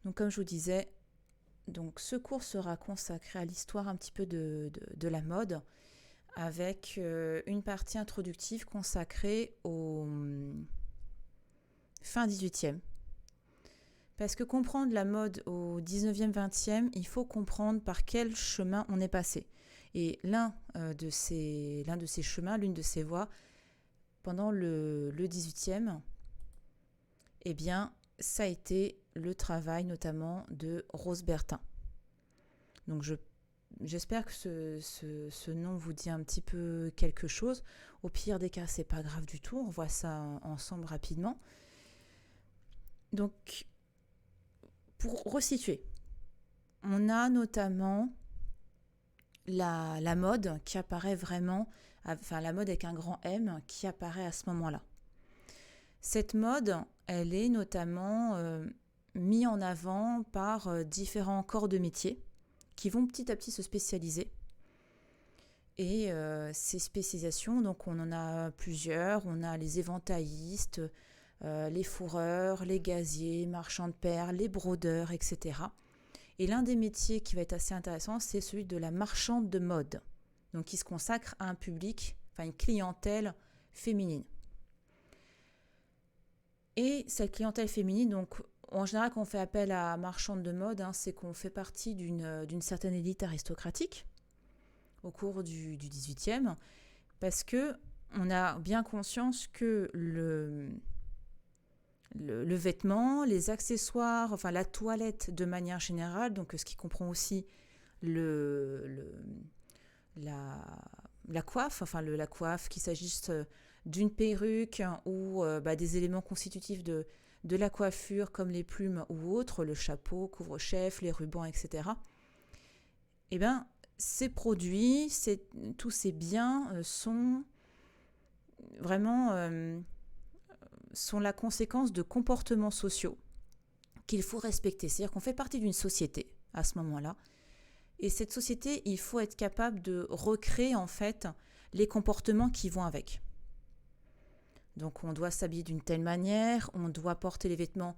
Donc comme je vous disais, donc ce cours sera consacré à l'histoire un petit peu de la mode, avec une partie introductive consacrée au fin 18e. Parce que comprendre la mode au 19e, 20e, il faut comprendre par quel chemin on est passé. Et l'un de ces chemins, l'une de ces voies, pendant le 18e, eh bien, ça a été le travail notamment de Rose Bertin. Donc j'espère que ce nom vous dit un petit peu quelque chose. Au pire des cas, c'est pas grave du tout. On voit ça ensemble rapidement. Donc, pour resituer, on a notamment la mode qui apparaît vraiment, enfin la mode avec un grand M qui apparaît à ce moment-là. Cette mode, elle est notamment mise en avant par différents corps de métier qui vont petit à petit se spécialiser. Et ces spécialisations, donc on en a plusieurs. On a les éventaillistes, les fourreurs, les gaziers, marchands de perles, les brodeurs, etc. Et l'un des métiers qui va être assez intéressant, c'est celui de la marchande de mode, donc qui se consacre à un public, enfin une clientèle féminine. Et cette clientèle féminine, donc en général quand on fait appel à marchande de mode, c'est qu'on fait partie d'une certaine élite aristocratique au cours du 18e, parce que on a bien conscience que le vêtement, les accessoires, enfin la toilette de manière générale, donc ce qui comprend aussi la coiffe, enfin la coiffe, qu'il s'agisse d'une perruque ou des éléments constitutifs de la coiffure comme les plumes ou autres, le chapeau, couvre-chef, les rubans, etc. Eh bien, ces produits, tous ces biens sont vraiment sont la conséquence de comportements sociaux qu'il faut respecter. C'est-à-dire qu'on fait partie d'une société à ce moment-là. Et cette société, il faut être capable de recréer en fait les comportements qui vont avec. Donc on doit s'habiller d'une telle manière, on doit porter les vêtements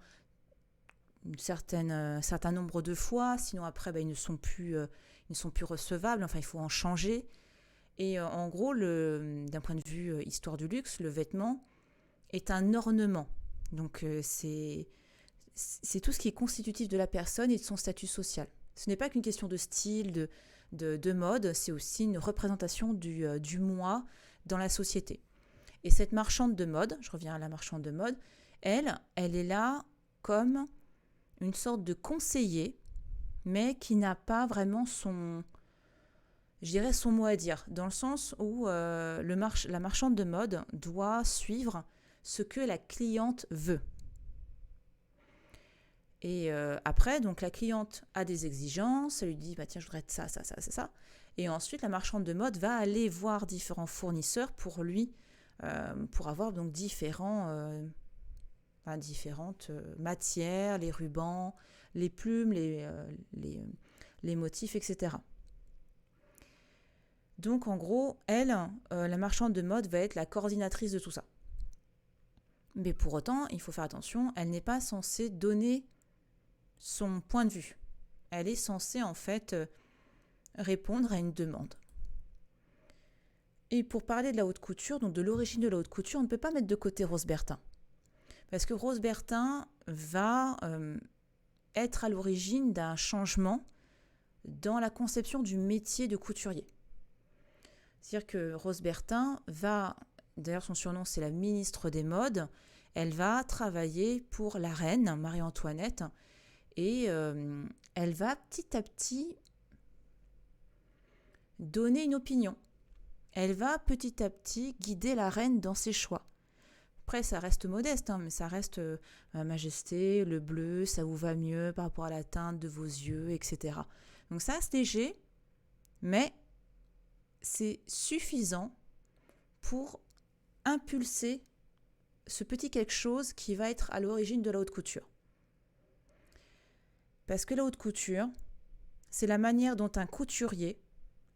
un certain nombre de fois, sinon après ils ne sont plus recevables, enfin il faut en changer. Et en gros, d'un point de vue histoire du luxe, le vêtement est un ornement. Donc c'est tout ce qui est constitutif de la personne et de son statut social. Ce n'est pas qu'une question de style, de mode, c'est aussi une représentation du moi dans la société. Et cette marchande de mode, je reviens à la marchande de mode, elle est là comme une sorte de conseiller, mais qui n'a pas vraiment son mot à dire, dans le sens où la marchande de mode doit suivre ce que la cliente veut. Et après, donc la cliente a des exigences, elle lui dit tiens, je voudrais ça, ça, ça, ça, ça. Et ensuite, la marchande de mode va aller voir différents fournisseurs pour avoir donc différentes matières, les rubans, les plumes, les motifs, etc. Donc en gros, elle, la marchande de mode va être la coordinatrice de tout ça. Mais pour autant, il faut faire attention, elle n'est pas censée donner son point de vue. Elle est censée en fait répondre à une demande. Et pour parler de la haute couture, donc de l'origine de la haute couture, on ne peut pas mettre de côté Rose Bertin. Parce que Rose Bertin va être à l'origine d'un changement dans la conception du métier de couturier. C'est-à-dire que Rose Bertin va, d'ailleurs son surnom c'est la ministre des modes, elle va travailler pour la reine Marie-Antoinette et elle va petit à petit donner une opinion. Elle va petit à petit guider la reine dans ses choix. Après, ça reste modeste, mais ça reste majesté, le bleu, ça vous va mieux par rapport à la teinte de vos yeux, etc. Donc ça, c'est léger, mais c'est suffisant pour impulser ce petit quelque chose qui va être à l'origine de la haute couture. Parce que la haute couture, c'est la manière dont un couturier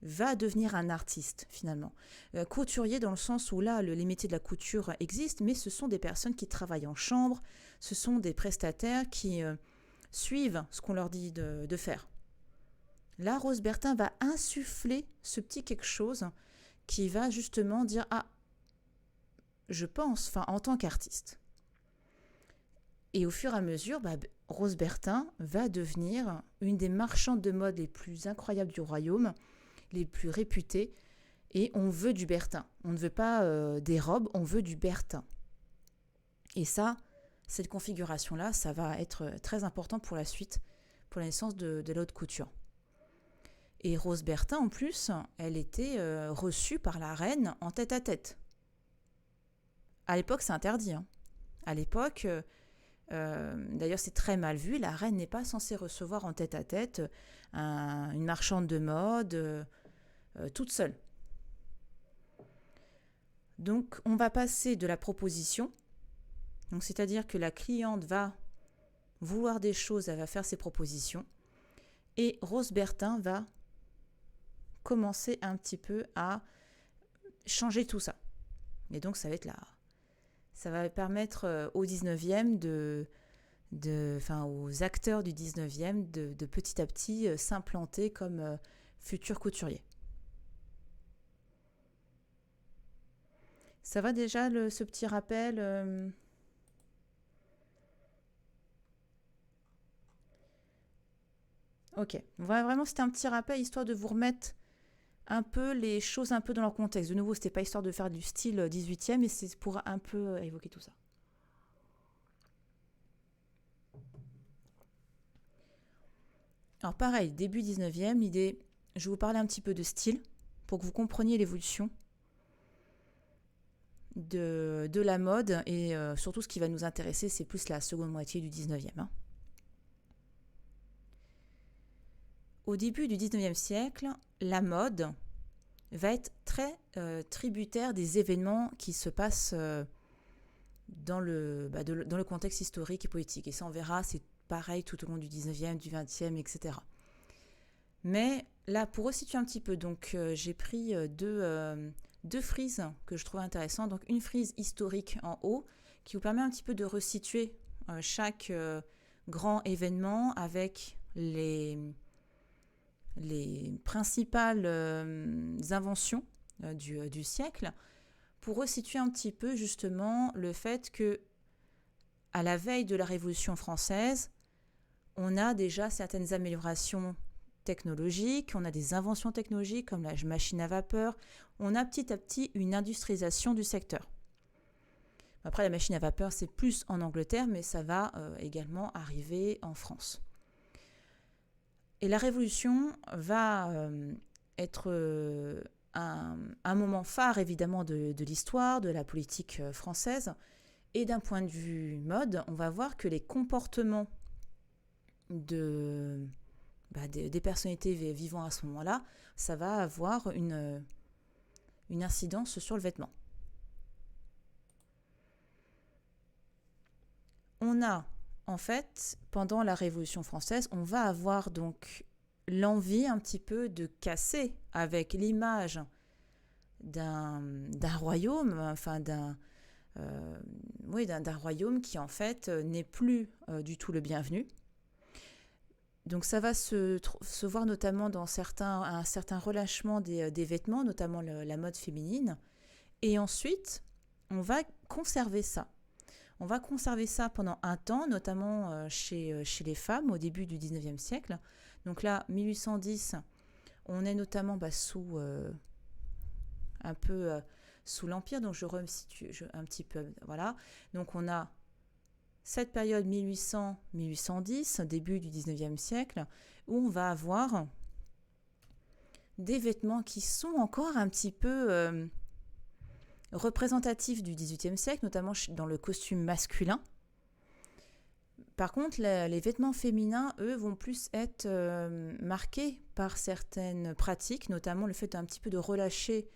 va devenir un artiste finalement. Couturier dans le sens où là, les métiers de la couture existent, mais ce sont des personnes qui travaillent en chambre, ce sont des prestataires qui suivent ce qu'on leur dit de faire. Là, Rose Bertin va insuffler ce petit quelque chose qui va justement dire « Ah, je pense, en tant qu'artiste ». Et au fur et à mesure, Rose Bertin va devenir une des marchandes de mode les plus incroyables du royaume, les plus réputées. Et on veut du Bertin. On ne veut pas des robes, on veut du Bertin. Et ça, cette configuration-là, ça va être très important pour la suite, pour la naissance de la haute couture. Et Rose Bertin, en plus, elle était reçue par la reine en tête-à-tête. À l'époque, c'est interdit. À l'époque, d'ailleurs, c'est très mal vu. La reine n'est pas censée recevoir en tête-à-tête une marchande de mode toute seule. Donc, on va passer de la proposition, donc c'est-à-dire que la cliente va vouloir des choses, elle va faire ses propositions, et Rose Bertin va commencer un petit peu à changer tout ça. Et donc, ça va permettre au 19e aux acteurs du 19e de petit à petit s'implanter comme futurs couturiers. Ça va déjà, ce petit rappel Ok. Vraiment, c'était un petit rappel, histoire de vous remettre un peu les choses un peu dans leur contexte. De nouveau, c'était pas histoire de faire du style 18e, mais c'est pour un peu évoquer tout ça. Alors pareil, début 19e, l'idée, je vais vous parler un petit peu de style, pour que vous compreniez l'évolution de la mode, et surtout ce qui va nous intéresser, c'est plus la seconde moitié du 19e. Au début du 19e siècle, la mode va être très tributaire des événements qui se passent dans le contexte historique et politique. Et ça, on verra, c'est pareil tout au long du 19e, du 20e, etc. Mais là, pour resituer un petit peu, donc j'ai pris deux frises que je trouve intéressantes. Donc une frise historique en haut qui vous permet un petit peu de resituer chaque grand événement avec les principales inventions du siècle, pour resituer un petit peu justement le fait que à la veille de la Révolution française, on a déjà certaines améliorations technologiques, on a des inventions technologiques comme la machine à vapeur, on a petit à petit une industrialisation du secteur. Après, la machine à vapeur, c'est plus en Angleterre, mais ça va également arriver en France. Et la Révolution va être un moment phare, évidemment, de l'histoire, de la politique française. Et d'un point de vue mode, on va voir que les comportements des personnalités vivant à ce moment-là, ça va avoir une incidence sur le vêtement. On a, en fait, pendant la Révolution française, on va avoir donc l'envie un petit peu de casser avec l'image d'un royaume, d'un royaume qui en fait n'est plus du tout le bienvenu. Donc ça va se voir notamment dans un certain relâchement des vêtements, notamment la mode féminine. Et ensuite, on va conserver ça. On va conserver ça pendant un temps, notamment chez les femmes au début du 19e siècle. Donc là, 1810, on est notamment sous un peu sous l'Empire, donc je resitue un petit peu. Voilà. Donc on a cette période 1800-1810, début du 19e siècle, où on va avoir des vêtements qui sont encore un petit peu représentatifs du 18e siècle, notamment dans le costume masculin. Par contre, les vêtements féminins, eux, vont plus être marqués par certaines pratiques, notamment le fait d'un petit peu de relâcher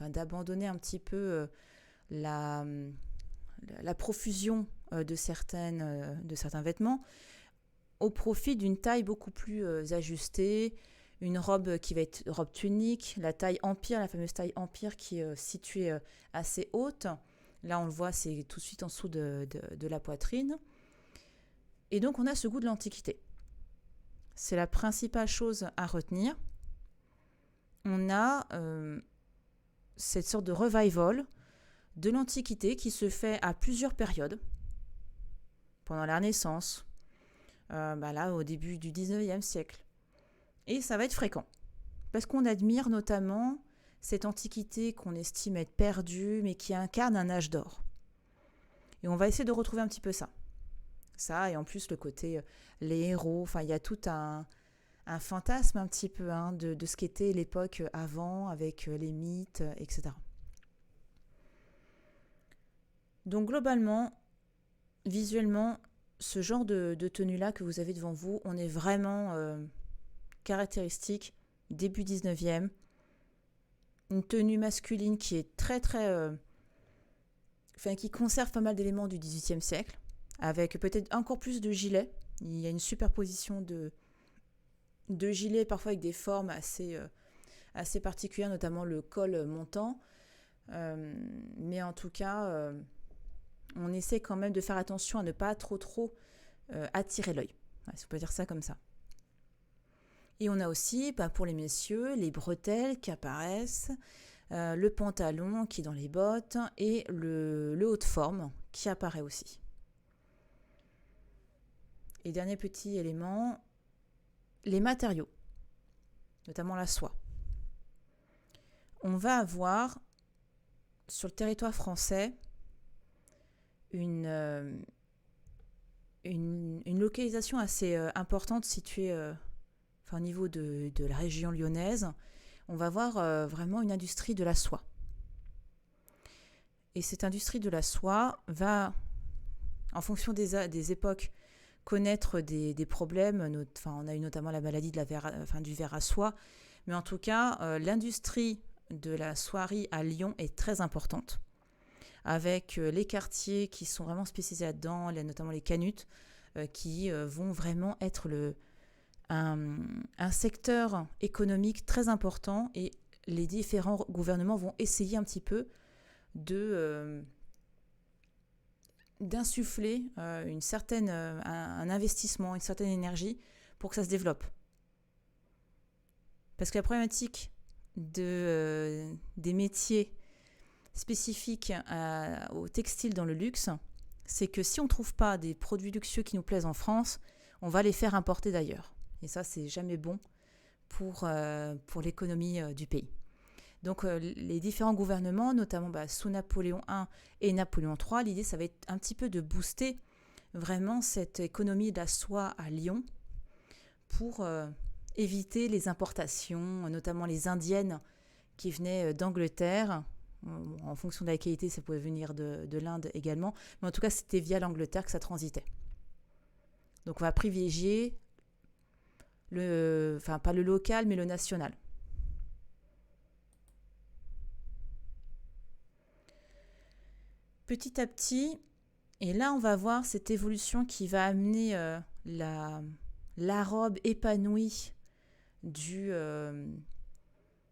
d'abandonner un petit peu la profusion de certains vêtements au profit d'une taille beaucoup plus ajustée, une robe qui va être robe tunique, la taille empire, la fameuse taille empire qui est située assez haute. Là, on le voit, c'est tout de suite en dessous de la poitrine. Et donc on a ce goût de l'Antiquité. C'est la principale chose à retenir. On a cette sorte de revival de l'Antiquité qui se fait à plusieurs périodes. Pendant la Renaissance, là au début du 19e siècle. Et ça va être fréquent. Parce qu'on admire notamment cette Antiquité qu'on estime être perdue, mais qui incarne un âge d'or. Et on va essayer de retrouver un petit peu ça. Ça, et en plus le côté, les héros, enfin il y a tout un fantasme un petit peu de ce qu'était l'époque avant, avec les mythes, etc. Donc globalement, visuellement, ce genre de tenue-là que vous avez devant vous, on est vraiment caractéristique, début 19e, une tenue masculine qui est très très... qui conserve pas mal d'éléments du 18e siècle, avec peut-être encore plus de gilets. Il y a une superposition de gilets, parfois avec des formes assez particulières, notamment le col montant. Mais en tout cas, on essaie quand même de faire attention à ne pas trop attirer l'œil. Ouais, si on peut dire ça comme ça. Et on a aussi, pour les messieurs, les bretelles qui apparaissent, le pantalon qui est dans les bottes et le haut de forme qui apparaît aussi. Et dernier petit élément, les matériaux, notamment la soie. On va avoir sur le territoire français une localisation assez importante située au niveau de la région lyonnaise. On va voir vraiment une industrie de la soie. Et cette industrie de la soie va, en fonction des époques, connaître des problèmes. On a eu notamment la maladie du ver à soie. Mais en tout cas, l'industrie de la soierie à Lyon est très importante, avec les quartiers qui sont vraiment spécialisés là-dedans, notamment les canutes, qui vont vraiment être un secteur économique très important, et les différents gouvernements vont essayer un petit peu d'insuffler un investissement, une certaine énergie pour que ça se développe. Parce que la problématique des métiers spécifiques au textile dans le luxe, c'est que si on ne trouve pas des produits luxueux qui nous plaisent en France, on va les faire importer d'ailleurs. Et ça, c'est jamais bon pour l'économie du pays. Donc, les différents gouvernements, notamment sous Napoléon I et Napoléon III, l'idée, ça va être un petit peu de booster vraiment cette économie de la soie à Lyon pour éviter les importations, notamment les indiennes qui venaient d'Angleterre. En fonction de la qualité, ça pouvait venir de l'Inde également. Mais en tout cas, c'était via l'Angleterre que ça transitait. Donc, on va privilégier pas le local, mais le national. Petit à petit, et là, on va voir cette évolution qui va amener la robe épanouie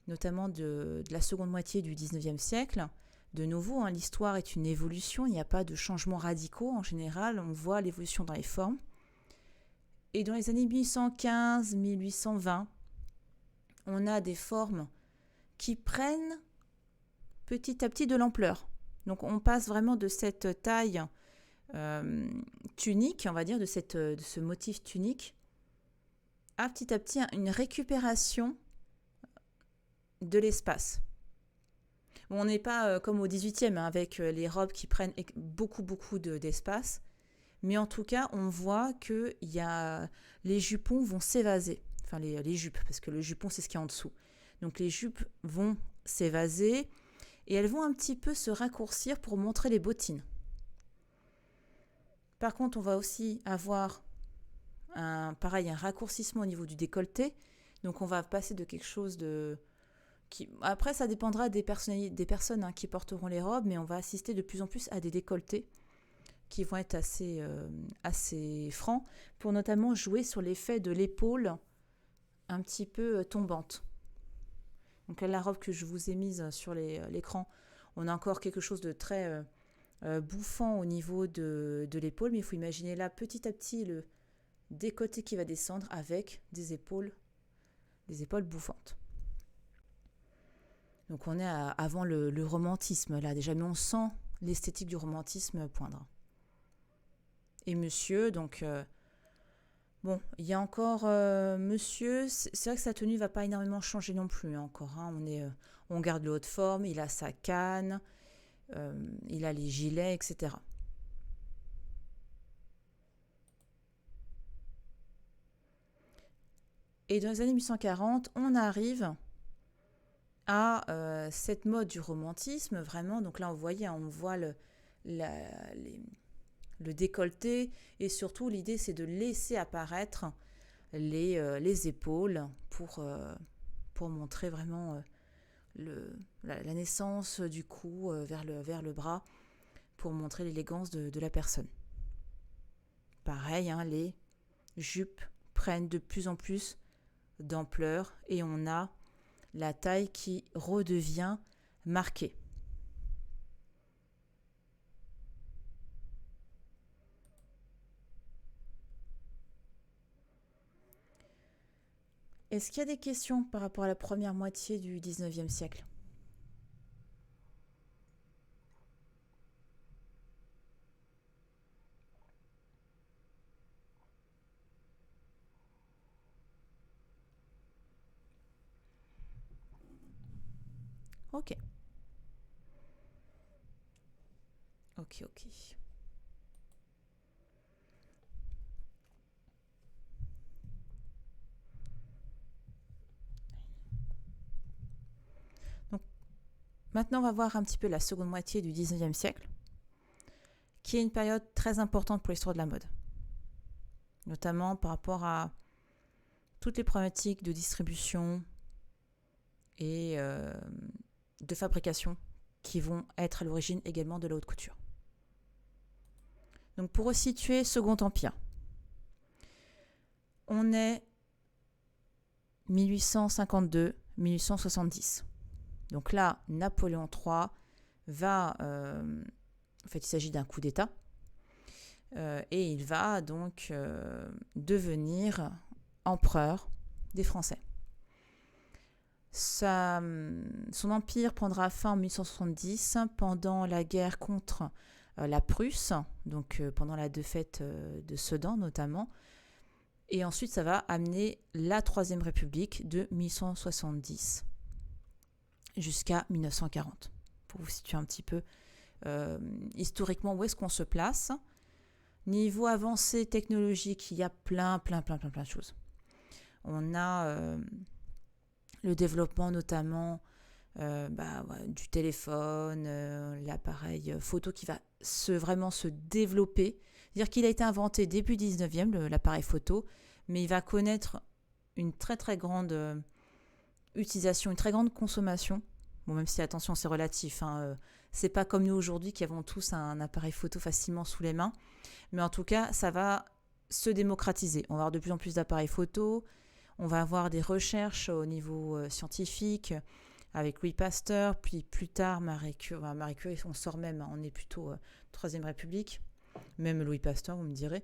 notamment de la seconde moitié du 19e siècle. De nouveau, l'histoire est une évolution, il n'y a pas de changements radicaux en général, on voit l'évolution dans les formes. Et dans les années 1815-1820, on a des formes qui prennent petit à petit de l'ampleur. Donc on passe vraiment de cette taille tunique, on va dire, de ce motif tunique, à petit une récupération de l'espace. Bon, on n'est pas comme au 18e, avec les robes qui prennent beaucoup d'espace. Mais en tout cas, on voit que les jupons vont s'évaser. Enfin, les jupes, parce que le jupon, c'est ce qu'il y a en dessous. Donc, les jupes vont s'évaser et elles vont un petit peu se raccourcir pour montrer les bottines. Par contre, on va aussi avoir un raccourcissement au niveau du décolleté. Donc, on va passer de quelque chose après, ça dépendra des personnes qui porteront les robes, mais on va assister de plus en plus à des décolletés qui vont être assez francs, pour notamment jouer sur l'effet de l'épaule un petit peu tombante. Donc la robe que je vous ai mise sur l'écran, on a encore quelque chose de très bouffant au niveau de l'épaule, mais il faut imaginer là petit à petit le décolleté qui va descendre avec des épaules bouffantes. Donc on est avant le romantisme là déjà, mais on sent l'esthétique du romantisme poindre. Et monsieur, donc bon, il y a encore monsieur, c'est vrai que sa tenue va pas énormément changer non plus encore. Hein. On garde le haut de forme, il a sa canne, il a les gilets, etc. Et dans les années 1840, on arrive à cette mode du romantisme, vraiment. Donc là, on voit le décolleté, et surtout, l'idée, c'est de laisser apparaître les épaules pour montrer vraiment la naissance du cou vers le bras, pour montrer l'élégance de la personne. Pareil, hein, les jupes prennent de plus en plus d'ampleur et on a la taille qui redevient marquée. Est-ce qu'il y a des questions par rapport à la première moitié du 19e siècle ? Ok. Ok. Donc, maintenant, on va voir un petit peu la seconde moitié du 19e siècle, qui est une période très importante pour l'histoire de la mode, notamment par rapport à toutes les problématiques de distribution et de fabrication qui vont être à l'origine également de la haute couture. Donc pour resituer Second Empire, on est 1852-1870. Donc là, Napoléon III va... en fait, il s'agit d'un coup d'État. Et il va donc devenir empereur des Français. Son empire prendra fin en 1870 pendant la guerre contre la Prusse, donc pendant la défaite de Sedan notamment. Et ensuite, ça va amener la Troisième République de 1870 jusqu'à 1940. Pour vous situer un petit peu historiquement où est-ce qu'on se place. Niveau avancée technologique, il y a plein de choses. On a le développement notamment du téléphone, l'appareil photo qui va vraiment se développer. C'est-à-dire qu'il a été inventé début 19e, l'appareil photo, mais il va connaître une très grande utilisation, une très grande consommation. Bon, même si, attention, c'est relatif. C'est pas comme nous aujourd'hui qui avons tous un appareil photo facilement sous les mains. Mais en tout cas, ça va se démocratiser. On va avoir de plus en plus d'appareils photo. On va avoir des recherches au niveau scientifique avec Louis Pasteur, puis plus tard Marie Curie, on sort même, on est plutôt Troisième République, même Louis Pasteur, vous me direz.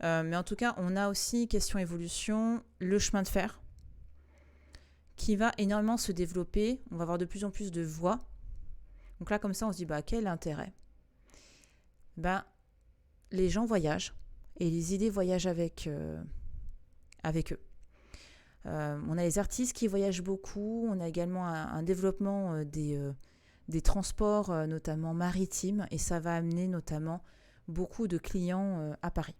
Mais en tout cas, on a aussi, question évolution, le chemin de fer, qui va énormément se développer. On va avoir de plus en plus de voies. Donc là, comme ça, on se dit, quel intérêt ? Les gens voyagent, et les idées voyagent avec eux. On a les artistes qui voyagent beaucoup, on a également un développement des transports, notamment maritimes, et ça va amener notamment beaucoup de clients à Paris.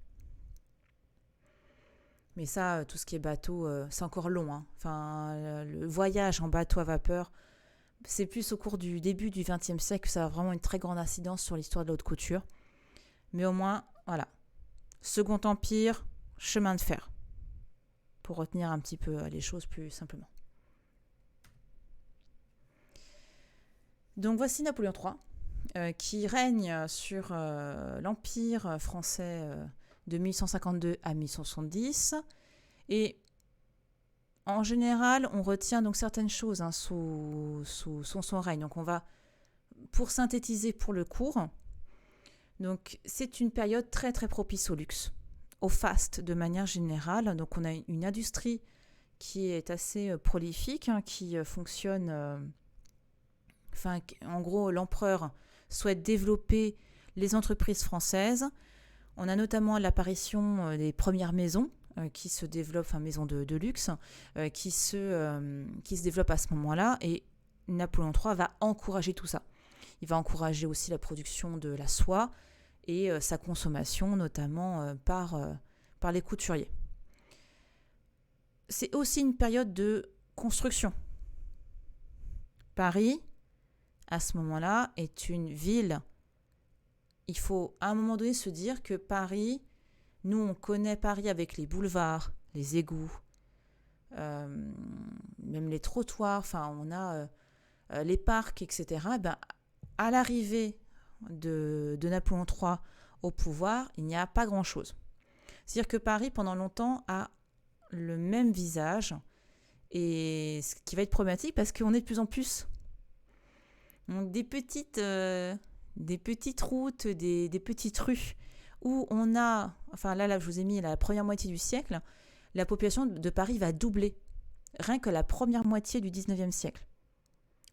Mais ça, tout ce qui est bateau, c'est encore long. Hein. Le voyage en bateau à vapeur, c'est plus au cours du début du XXe siècle que ça a vraiment une très grande incidence sur l'histoire de la haute couture. Mais au moins, voilà. Second Empire, chemin de fer. Pour retenir un petit peu les choses plus simplement. Donc voici Napoléon III, qui règne sur l'Empire français de 1852 à 1870. Et en général, on retient donc certaines choses sous son règne. Donc on va, pour synthétiser pour le cours, Donc, c'est une période très, très propice au luxe, au faste de manière générale. Donc, on a une industrie qui est assez prolifique, qui fonctionne. En gros, l'empereur souhaite développer les entreprises françaises. On a notamment l'apparition des premières maisons qui se développent, maisons de luxe, qui se développent à ce moment-là. Et Napoléon III va encourager tout ça. Il va encourager aussi la production de la soie et sa consommation, notamment par les couturiers. C'est aussi une période de construction. Paris, à ce moment-là, est une ville. Il faut à un moment donné se dire que Paris, nous on connaît Paris avec les boulevards, les égouts, même les trottoirs, on a les parcs, etc. À l'arrivée de Napoléon III au pouvoir, il n'y a pas grand-chose. C'est-à-dire que Paris, pendant longtemps, a le même visage, et ce qui va être problématique parce qu'on est de plus en plus. Donc des petites routes, des petites rues où on a, là je vous ai mis la première moitié du siècle, la population de Paris va doubler, rien que la première moitié du 19e siècle.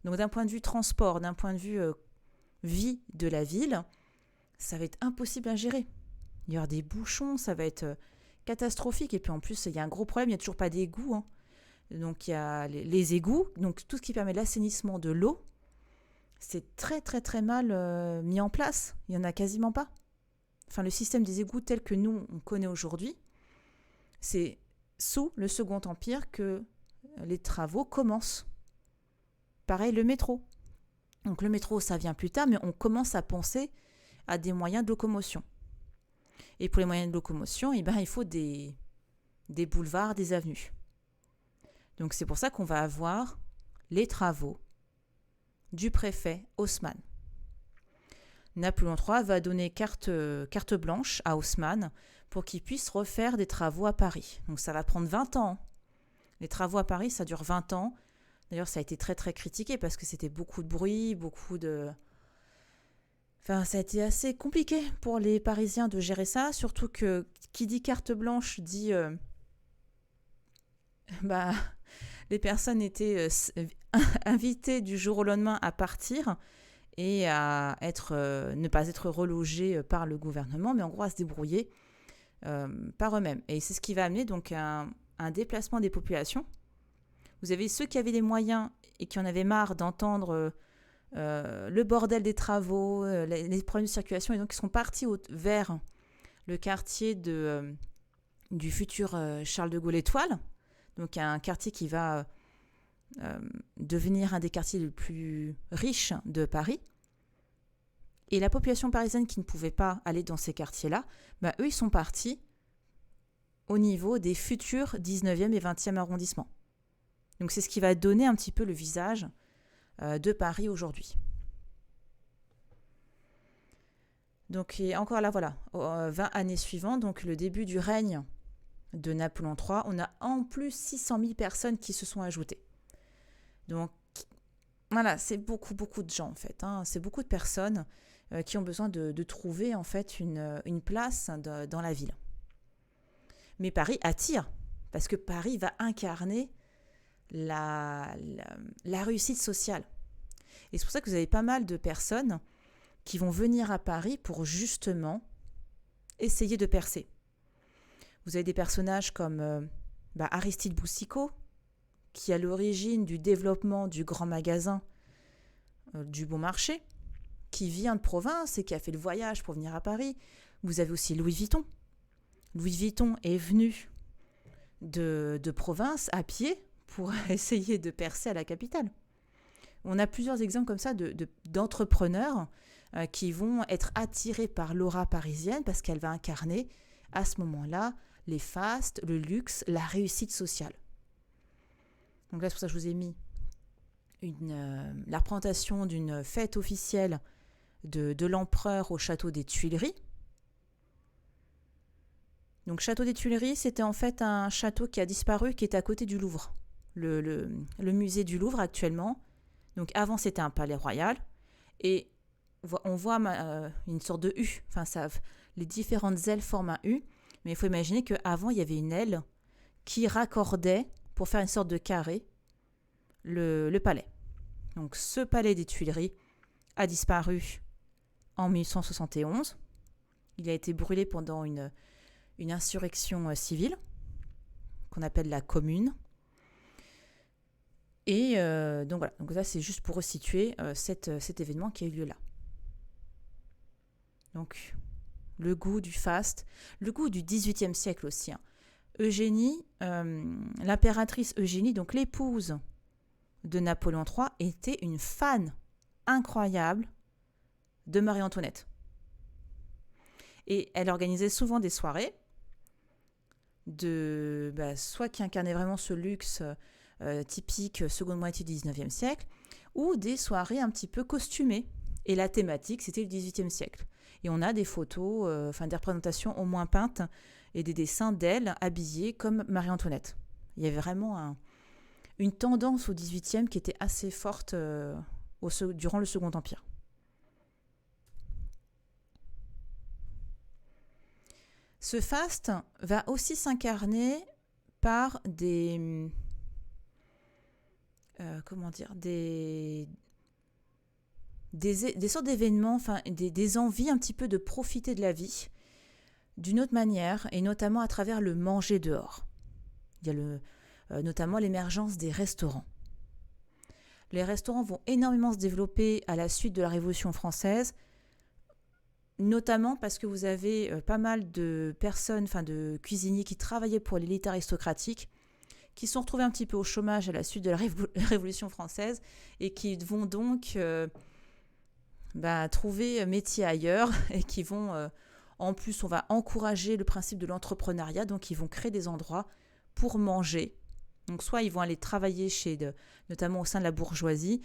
Donc d'un point de vue transport, d'un point de vue vie de la ville, ça va être impossible à gérer. Il y aura des bouchons, ça va être catastrophique. Et puis en plus, il y a un gros problème, il n'y a toujours pas d'égouts. Donc il y a les égouts, donc tout ce qui permet l'assainissement de l'eau, c'est très très très mal mis en place. Il n'y en a quasiment pas. Le système des égouts tel que nous, on connaît aujourd'hui, c'est sous le Second Empire que les travaux commencent. Pareil, le métro. Donc le métro, ça vient plus tard, mais on commence à penser à des moyens de locomotion. Et pour les moyens de locomotion, il faut des boulevards, des avenues. Donc c'est pour ça qu'on va avoir les travaux du préfet Haussmann. Napoléon III va donner carte blanche à Haussmann pour qu'il puisse refaire des travaux à Paris. Donc ça va prendre 20 ans. Les travaux à Paris, ça dure 20 ans. D'ailleurs, ça a été très très critiqué parce que c'était beaucoup de bruit, ça a été assez compliqué pour les Parisiens de gérer ça, surtout que qui dit carte blanche dit les personnes étaient invitées du jour au lendemain à partir et à ne pas être relogées par le gouvernement, mais en gros à se débrouiller par eux-mêmes. Et c'est ce qui va amener donc un déplacement des populations. Vous avez ceux qui avaient les moyens et qui en avaient marre d'entendre le bordel des travaux, les problèmes de circulation, et donc ils sont partis vers le quartier du futur Charles de Gaulle Étoile, donc un quartier qui va devenir un des quartiers les plus riches de Paris. Et la population parisienne qui ne pouvait pas aller dans ces quartiers-là, eux, ils sont partis au niveau des futurs 19e et 20e arrondissements. Donc c'est ce qui va donner un petit peu le visage de Paris aujourd'hui. Donc et encore là, voilà, 20 années suivantes, donc le début du règne de Napoléon III, on a en plus 600 000 personnes qui se sont ajoutées. Donc voilà, c'est beaucoup de gens en fait. C'est beaucoup de personnes qui ont besoin de trouver en fait une place dans la ville. Mais Paris attire, parce que Paris va incarner la réussite sociale. Et c'est pour ça que vous avez pas mal de personnes qui vont venir à Paris pour justement essayer de percer. Vous avez des personnages comme Aristide Boucicaut, qui est à l'origine du développement du grand magasin du Bon Marché, qui vient de province et qui a fait le voyage pour venir à Paris. Vous avez aussi Louis Vuitton. Louis Vuitton est venu de province à pied pour essayer de percer à la capitale. On a plusieurs exemples comme ça d'entrepreneurs qui vont être attirés par l'aura parisienne parce qu'elle va incarner à ce moment-là les fastes, le luxe, la réussite sociale. Donc là, c'est pour ça que je vous ai mis la représentation d'une fête officielle de l'empereur au château des Tuileries. Donc, château des Tuileries, c'était en fait un château qui a disparu, qui est à côté du Louvre. Le musée du Louvre actuellement. Donc, avant, c'était un palais royal. Et on voit une sorte de U. Enfin, les différentes ailes forment un U. Mais il faut imaginer qu'avant, il y avait une aile qui raccordait, pour faire une sorte de carré, le palais. Donc ce palais des Tuileries a disparu en 1871. Il a été brûlé pendant une insurrection civile qu'on appelle la Commune. Et donc voilà, donc ça c'est juste pour resituer cet événement qui a eu lieu là. Donc le goût du faste, le goût du XVIIIe siècle aussi. Eugénie, l'impératrice Eugénie, donc l'épouse de Napoléon III, était une fan incroyable de Marie-Antoinette. Et elle organisait souvent des soirées soit qui incarnaient vraiment ce luxe typique seconde moitié du XIXe siècle, ou des soirées un petit peu costumées. Et la thématique, c'était le XVIIIe siècle. Et on a des photos, des représentations au moins peintes et des dessins d'elle habillée comme Marie-Antoinette. Il y avait vraiment une tendance au XVIIIe qui était assez forte durant le Second Empire. Ce faste va aussi s'incarner par des sortes d'événements, des envies un petit peu de profiter de la vie d'une autre manière, et notamment à travers le manger dehors. Il y a notamment l'émergence des restaurants. Les restaurants vont énormément se développer à la suite de la Révolution française, notamment parce que vous avez pas mal de personnes, de cuisiniers qui travaillaient pour l'élite aristocratique, qui sont retrouvés un petit peu au chômage à la suite de la Révolution française et qui vont donc trouver métier ailleurs et qui vont, en plus, on va encourager le principe de l'entrepreneuriat, donc ils vont créer des endroits pour manger. Donc soit ils vont aller travailler notamment au sein de la bourgeoisie,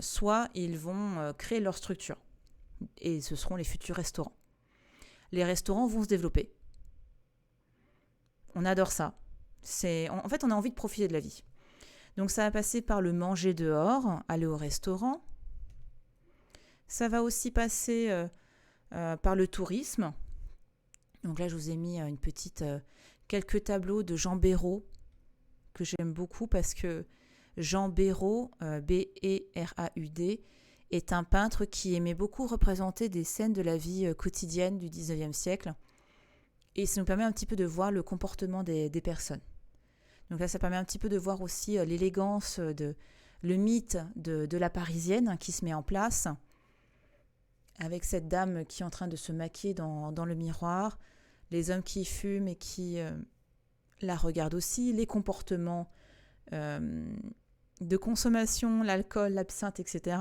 soit ils vont créer leur structure. Et ce seront les futurs restaurants. Les restaurants vont se développer. On adore ça. En fait, on a envie de profiter de la vie. Donc ça va passer par le manger dehors, aller au restaurant. Ça va aussi passer par le tourisme. Donc là, je vous ai mis quelques tableaux de Jean Béraud, que j'aime beaucoup parce que Jean Béraud, B-E-R-A-U-D, est un peintre qui aimait beaucoup représenter des scènes de la vie quotidienne du XIXe siècle. Et ça nous permet un petit peu de voir le comportement des personnes. Donc là, ça permet un petit peu de voir aussi l'élégance, le mythe de la Parisienne qui se met en place, avec cette dame qui est en train de se maquiller dans le miroir, les hommes qui fument et qui la regardent aussi, les comportements de consommation, l'alcool, l'absinthe, etc.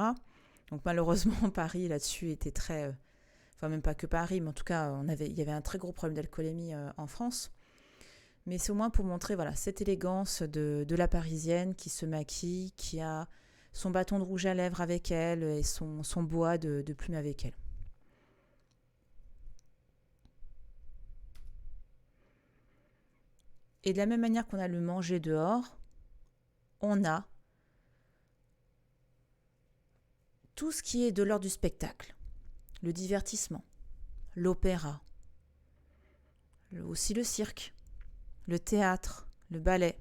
Donc malheureusement, Paris, là-dessus, était très... même pas que Paris, mais en tout cas, il y avait un très gros problème d'alcoolémie en France. Mais c'est au moins pour montrer cette élégance de la Parisienne qui se maquille, qui a son bâton de rouge à lèvres avec elle et son bois de plume avec elle. Et de la même manière qu'on a le manger dehors, on a tout ce qui est de l'ordre du spectacle, le divertissement, l'opéra, aussi le cirque, le théâtre, le ballet,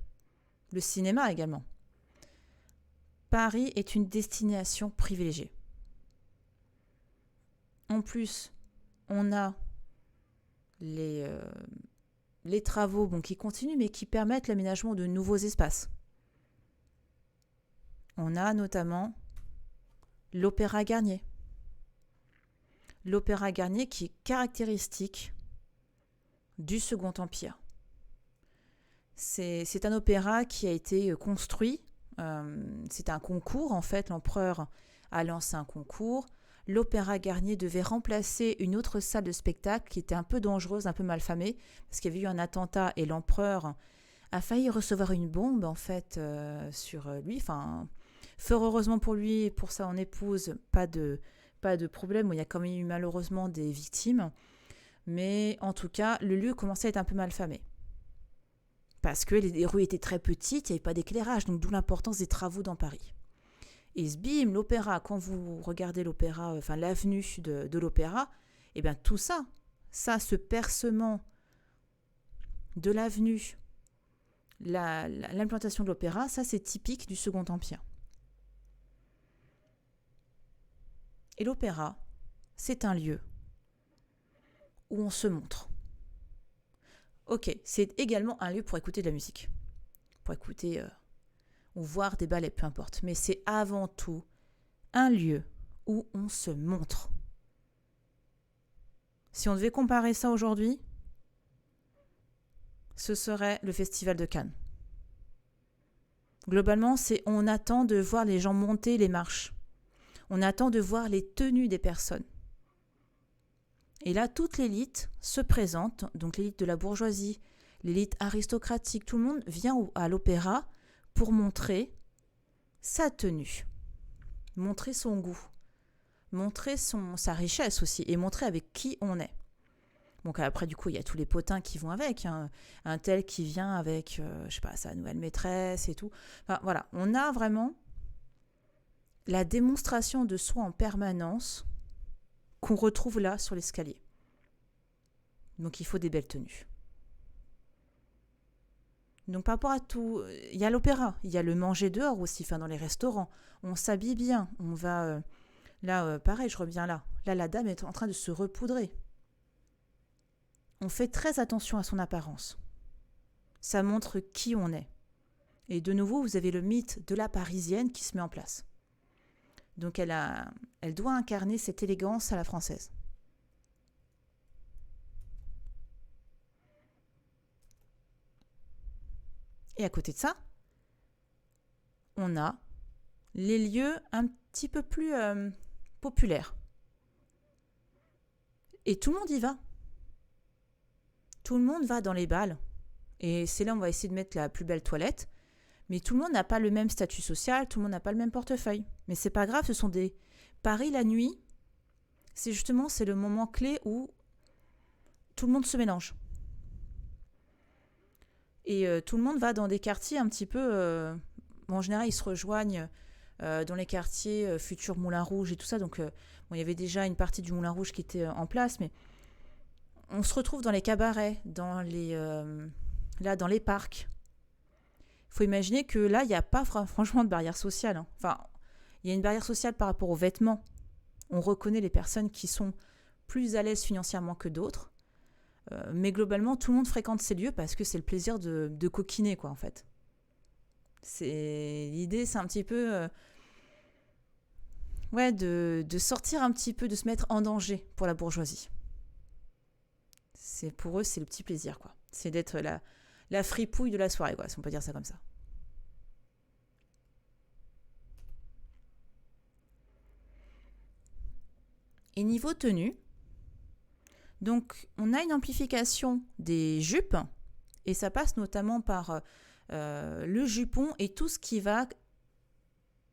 le cinéma également. Paris est une destination privilégiée. En plus, on a les travaux qui continuent, mais qui permettent l'aménagement de nouveaux espaces. On a notamment l'Opéra Garnier. L'Opéra Garnier qui est caractéristique du Second Empire. C'est un opéra qui a été construit. C'est un concours, en fait. L'empereur a lancé un concours. L'Opéra Garnier devait remplacer une autre salle de spectacle qui était un peu dangereuse, un peu malfamée, parce qu'il y avait eu un attentat et l'empereur a failli recevoir une bombe, en fait, sur lui. Fort heureusement pour lui et pour son épouse, pas de problème. Il y a quand même eu malheureusement des victimes. Mais en tout cas, le lieu commençait à être un peu malfamé. Parce que les rues étaient très petites, il n'y avait pas d'éclairage, donc d'où l'importance des travaux dans Paris. Et bim, l'opéra, quand vous regardez l'opéra, enfin l'avenue de l'opéra, et bien tout ça, ce percement de l'avenue, l'implantation de l'opéra, ça c'est typique du Second Empire. Et l'opéra, c'est un lieu où on se montre. Ok, c'est également un lieu pour écouter de la musique, pour écouter ou voir des ballets, peu importe. Mais c'est avant tout un lieu où on se montre. Si on devait comparer ça aujourd'hui, ce serait le Festival de Cannes. Globalement, on attend de voir les gens monter les marches. On attend de voir les tenues des personnes. Et là, toute l'élite se présente, donc l'élite de la bourgeoisie, l'élite aristocratique, tout le monde vient à l'opéra pour montrer sa tenue, montrer son goût, montrer sa richesse aussi, et montrer avec qui on est. Donc après, du coup, il y a tous les potins qui vont avec, hein. Un tel qui vient avec, sa nouvelle maîtresse et tout. Enfin, voilà, on a vraiment la démonstration de soi en permanence qu'on retrouve là sur l'escalier. Donc il faut des belles tenues. Donc par rapport à tout, il y a l'opéra, il y a le manger dehors aussi, dans les restaurants. On s'habille bien, on va... pareil, je reviens là. Là, la dame est en train de se repoudrer. On fait très attention à son apparence. Ça montre qui on est. Et de nouveau, vous avez le mythe de la Parisienne qui se met en place. Donc elle doit incarner cette élégance à la française. Et à côté de ça, on a les lieux un petit peu plus populaires. Et tout le monde y va. Tout le monde va dans les bals. Et c'est là où on va essayer de mettre la plus belle toilette. Mais tout le monde n'a pas le même statut social, tout le monde n'a pas le même portefeuille. Mais c'est pas grave, ce sont des... Paris, la nuit, c'est le moment clé où tout le monde se mélange. Et tout le monde va dans des quartiers un petit peu... en général, ils se rejoignent dans les quartiers futurs Moulin Rouge et tout ça. Donc, il y avait déjà une partie du Moulin Rouge qui était en place, mais on se retrouve dans les cabarets, dans les parcs. Il faut imaginer que là, il n'y a pas franchement de barrière sociale. Hein. Enfin, il y a une barrière sociale par rapport aux vêtements. On reconnaît les personnes qui sont plus à l'aise financièrement que d'autres. Mais globalement, tout le monde fréquente ces lieux parce que c'est le plaisir de coquiner, quoi, en fait. L'idée, c'est un petit peu... de sortir un petit peu, de se mettre en danger pour la bourgeoisie. Pour eux, c'est le petit plaisir, quoi. C'est d'être la fripouille de la soirée, quoi, si on peut dire ça comme ça. Et niveau tenue, donc on a une amplification des jupes, et ça passe notamment par le jupon et tout ce qui va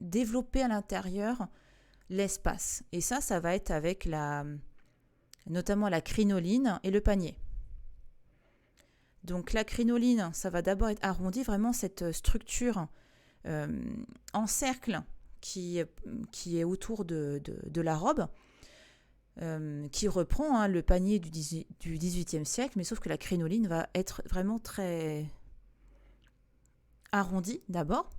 développer à l'intérieur l'espace. Et ça va être avec notamment la crinoline et le panier. Donc la crinoline, ça va d'abord être arrondi, vraiment cette structure en cercle qui est autour de la robe, qui reprend le panier du XVIIIe siècle, mais sauf que la crinoline va être vraiment très arrondie d'abord,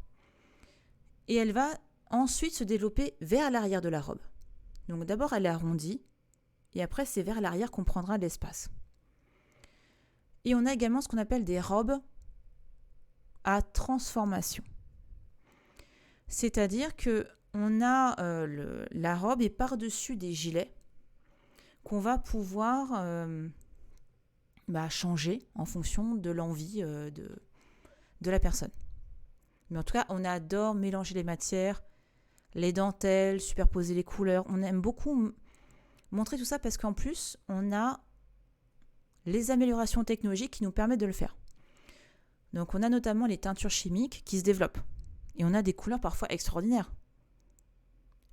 et elle va ensuite se développer vers l'arrière de la robe. Donc d'abord elle est arrondie, et après c'est vers l'arrière qu'on prendra de l'espace. Et on a également ce qu'on appelle des robes à transformation. C'est-à-dire qu'on a la robe et par-dessus des gilets qu'on va pouvoir changer en fonction de l'envie de la personne. Mais en tout cas, on adore mélanger les matières, les dentelles, superposer les couleurs. On aime beaucoup montrer tout ça parce qu'en plus, on a les améliorations technologiques qui nous permettent de le faire. Donc on a notamment les teintures chimiques qui se développent. Et on a des couleurs parfois extraordinaires.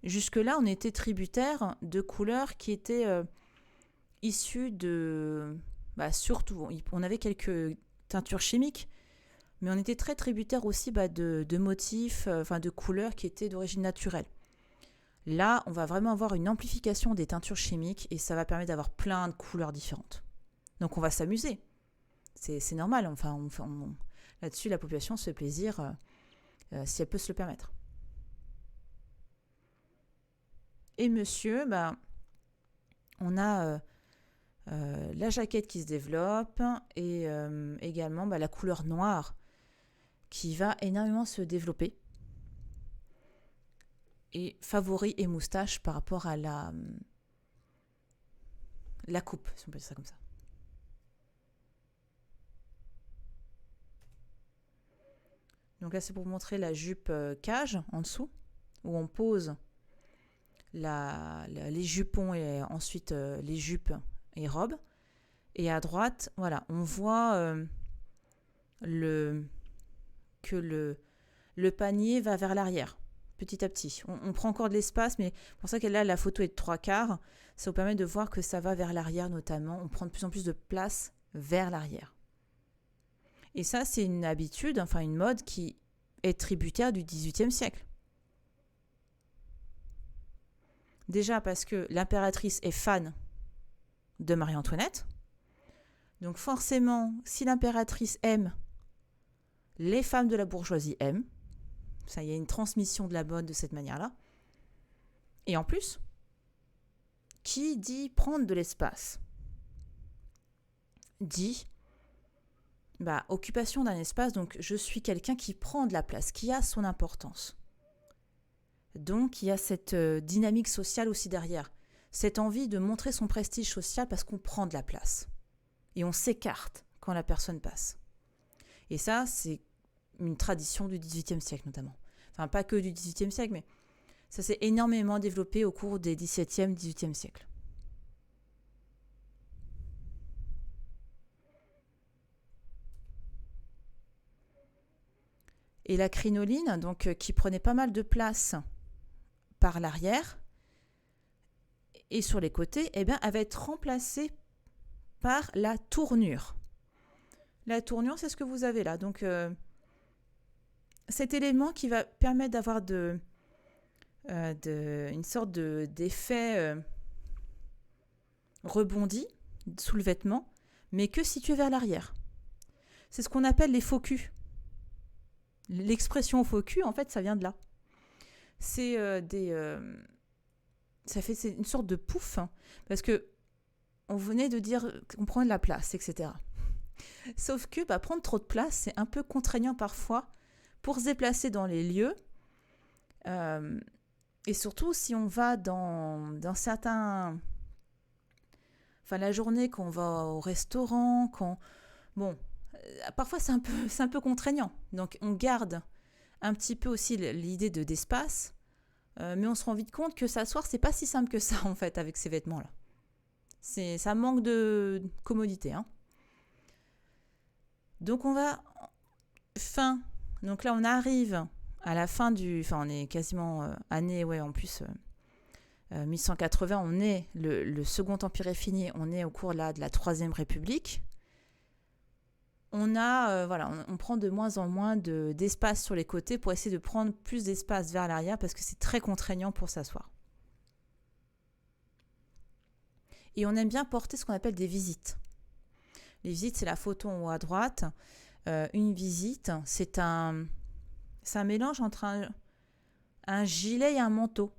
Jusque-là, on était tributaire de couleurs qui étaient issues de... surtout, on avait quelques teintures chimiques, Mais on était très tributaire aussi de motifs, de couleurs qui étaient d'origine naturelle. Là, on va vraiment avoir une amplification des teintures chimiques et ça va permettre d'avoir plein de couleurs différentes. Donc on va s'amuser. C'est normal. Là-dessus, la population se fait plaisir si elle peut se le permettre. Et monsieur, on a la jaquette qui se développe et également la couleur noire qui va énormément se développer. Et favoris et moustache par rapport à la coupe, si on peut dire ça comme ça. Donc là, c'est pour vous montrer la jupe cage en dessous, où on pose les jupons et ensuite les jupes et robes. Et à droite, voilà, on voit que le panier va vers l'arrière, petit à petit. On prend encore de l'espace, mais pour ça que là, la photo est de 3/4. Ça vous permet de voir que ça va vers l'arrière notamment. On prend de plus en plus de place vers l'arrière. Et ça, c'est une habitude, une mode qui est tributaire du XVIIIe siècle. Déjà parce que l'impératrice est fan de Marie-Antoinette. Donc forcément, si l'impératrice aime, les femmes de la bourgeoisie aiment. Ça, il y a une transmission de la mode de cette manière-là. Et en plus, qui dit prendre de l'espace dit occupation d'un espace, donc je suis quelqu'un qui prend de la place, qui a son importance. Donc il y a cette dynamique sociale aussi derrière, cette envie de montrer son prestige social parce qu'on prend de la place. Et on s'écarte quand la personne passe. Et ça, c'est une tradition du XVIIIe siècle notamment. Enfin, pas que du XVIIIe siècle, mais ça s'est énormément développé au cours des XVIIe, XVIIIe siècles. Et la crinoline, donc, qui prenait pas mal de place par l'arrière et sur les côtés, elle va être remplacée par la tournure. La tournure, c'est ce que vous avez là. Donc, cet élément qui va permettre d'avoir une sorte d'effet rebondi sous le vêtement, mais que situé vers l'arrière. C'est ce qu'on appelle les faux culs. L'expression faux cul, en fait, ça vient de là. C'est c'est une sorte de pouf, parce que on venait de dire qu'on prend de la place, etc. Sauf que prendre trop de place, c'est un peu contraignant parfois pour se déplacer dans les lieux. Et surtout, si on va dans certains... la journée, qu'on va au restaurant, parfois, c'est un peu contraignant. Donc, on garde un petit peu aussi l'idée d'espace, mais on se rend vite compte que s'asseoir, c'est pas si simple que ça, en fait, avec ces vêtements-là. Ça manque de commodité. Donc, on va... Donc là, on arrive à la fin on est quasiment année, en plus... 1180, on est le Second Empire est fini, on est au cours de la Troisième République. On prend de moins en moins d'espace sur les côtés pour essayer de prendre plus d'espace vers l'arrière parce que c'est très contraignant pour s'asseoir. Et on aime bien porter ce qu'on appelle des visites. Les visites, c'est la photo en haut à droite. Une visite, c'est un mélange entre un gilet et un manteau.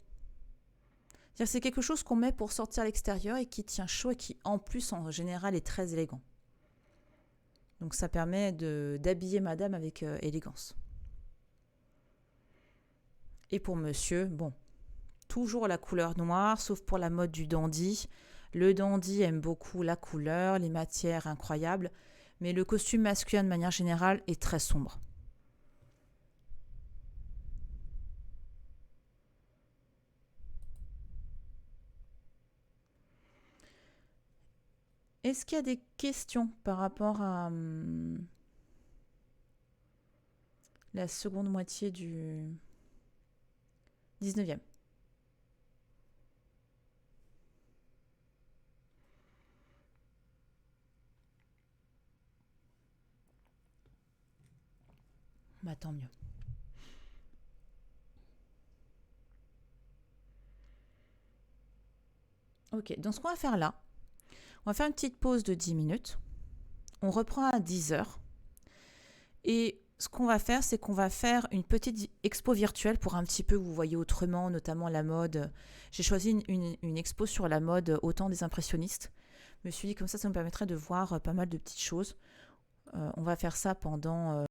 C'est quelque chose qu'on met pour sortir à l'extérieur et qui tient chaud et qui, en plus, en général, est très élégant. Donc, ça permet d'habiller madame avec élégance. Et pour monsieur, toujours la couleur noire, sauf pour la mode du dandy. Le dandy aime beaucoup la couleur, les matières incroyables, mais le costume masculin, de manière générale, est très sombre. Est-ce qu'il y a des questions par rapport à la seconde moitié du 19e ? Bah, tant mieux. Ok, donc ce qu'on va faire là, on va faire une petite pause de 10 minutes. On reprend à 10 heures. Et ce qu'on va faire, c'est qu'on va faire une petite expo virtuelle pour un petit peu vous voyez autrement, notamment la mode. J'ai choisi une expo sur la mode au temps des impressionnistes. Je me suis dit comme ça me permettrait de voir pas mal de petites choses. On va faire ça pendant